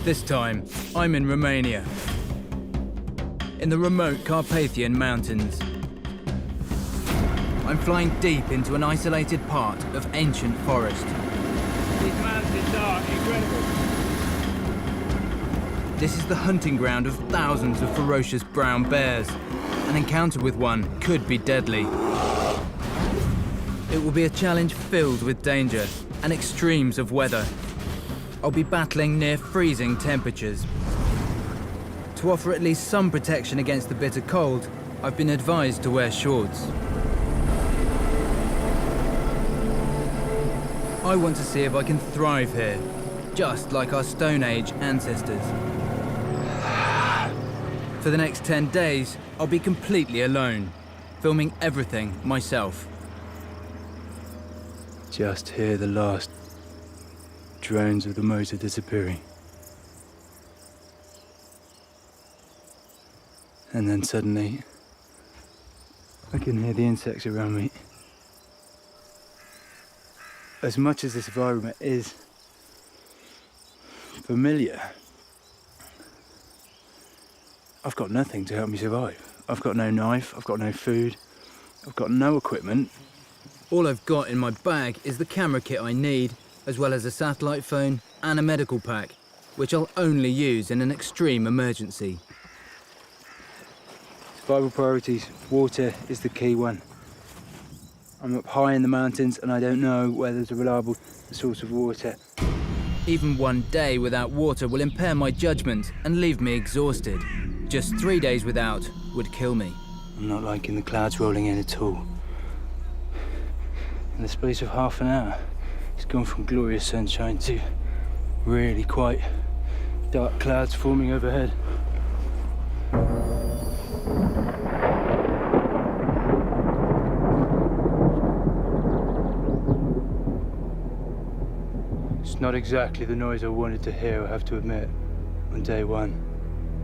This time, I'm in Romania, in the remote Carpathian mountains. I'm flying deep into an isolated part of ancient forest. These mountains are incredible. This is the hunting ground of thousands of ferocious brown bears. An encounter with one could be deadly. It will be a challenge filled with danger and extremes of weather. I'll be battling near freezing temperatures. To offer at least some protection against the bitter cold, I've been advised to wear shorts. I want to see if I can thrive here, just like our Stone Age ancestors. For the next 10 days, I'll be completely alone, filming everything myself. Just hear the last drones of the motor disappearing. And then suddenly, I can hear the insects around me. As much as this environment is familiar, I've got nothing to help me survive. I've got no knife, I've got no food, I've got no equipment. All I've got in my bag is the camera kit I need, as well as a satellite phone and a medical pack, which I'll only use in an extreme emergency. Survival priorities, water is the key one. I'm up high in the mountains and I don't know where there's a reliable source of water. Even one day without water will impair my judgment and leave me exhausted. Just 3 days without would kill me. I'm not liking the clouds rolling in at all. In the space of half an hour, it's gone from glorious sunshine to really quite dark clouds forming overhead. It's not exactly the noise I wanted to hear, I have to admit, on day one.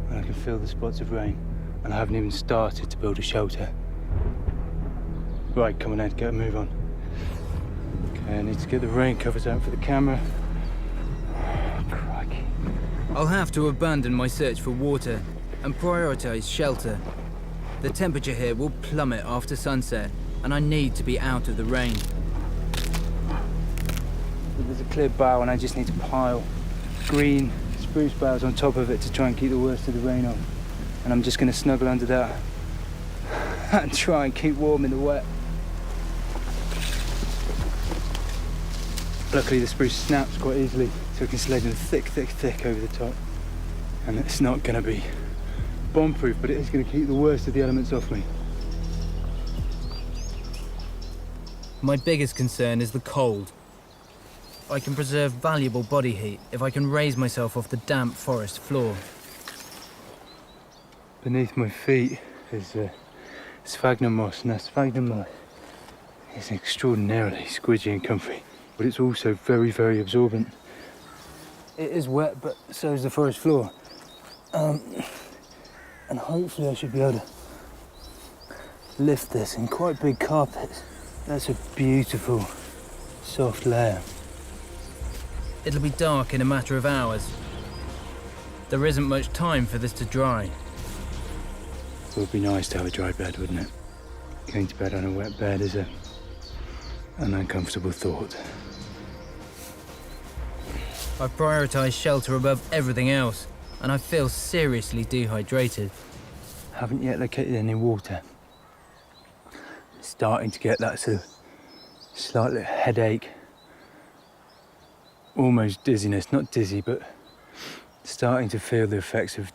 And I can feel the spots of rain, and I haven't even started to build a shelter. Right, come on Ed, get a move on. Okay, I need to get the rain covers out for the camera. Crikey. I'll have to abandon my search for water and prioritize shelter. The temperature here will plummet after sunset, and I need to be out of the rain. There's a clear bough and I just need to pile green spruce boughs on top of it to try and keep the worst of the rain off. And I'm just going to snuggle under that and try and keep warm in the wet. Luckily the spruce snaps quite easily, so I can slide in thick over the top. And it's not going to be bomb-proof, but it is going to keep the worst of the elements off me. My biggest concern is the cold. I can preserve valuable body heat if I can raise myself off the damp forest floor. Beneath my feet is sphagnum moss, and that sphagnum moss is extraordinarily squidgy and comfy, but it's also very, very absorbent. It is wet, but so is the forest floor. And hopefully I should be able to lift this in quite big carpets. That's a beautiful, soft layer. It'll be dark in a matter of hours. There isn't much time for this to dry. It would be nice to have a dry bed, wouldn't it? Going to bed on a wet bed is an uncomfortable thought. I've prioritized shelter above everything else, and I feel seriously dehydrated. Haven't yet located any water. Starting to get that sort of slight little headache. Almost dizziness, not dizzy, but starting to feel the effects of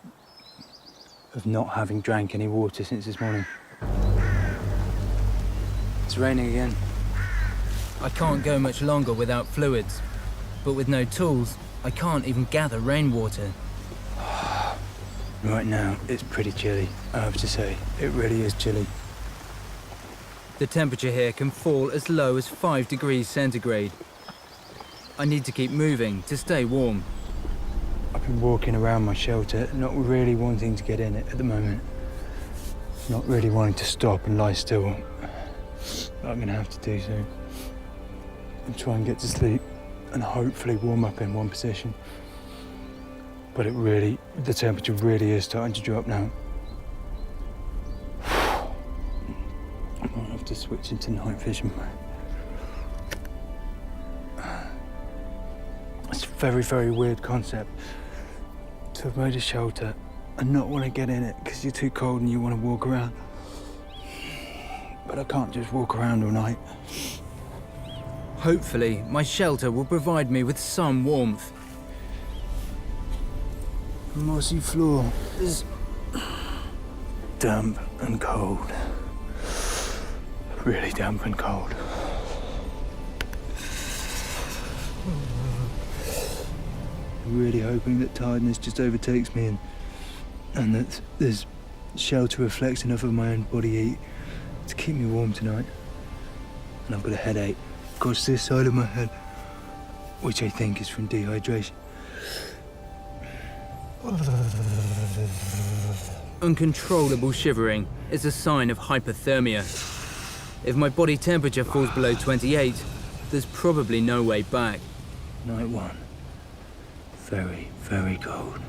not having drank any water since this morning. It's raining again. I can't go much longer without fluids, but with no tools, I can't even gather rainwater. Right now, it's pretty chilly, I have to say. It really is chilly. The temperature here can fall as low as 5 degrees centigrade. I need to keep moving to stay warm. I've been walking around my shelter, not really wanting to get in it at the moment. Not really wanting to stop and lie still. But I'm going to have to do so. And try and get to sleep and hopefully warm up in one position. But the temperature really is starting to drop now. I might have to switch into night vision. It's a very, very weird concept to have made a shelter and not want to get in it because you're too cold and you want to walk around. But I can't just walk around all night. Hopefully, my shelter will provide me with some warmth. The mossy floor is damp and cold. Really damp and cold. I'm really hoping that tiredness just overtakes me and that this shelter reflects enough of my own body heat to keep me warm tonight. And I've got a headache across this side of my head, which I think is from dehydration. Uncontrollable shivering is a sign of hypothermia. If my body temperature falls below 28, there's probably no way back. Night one. Very, very cold.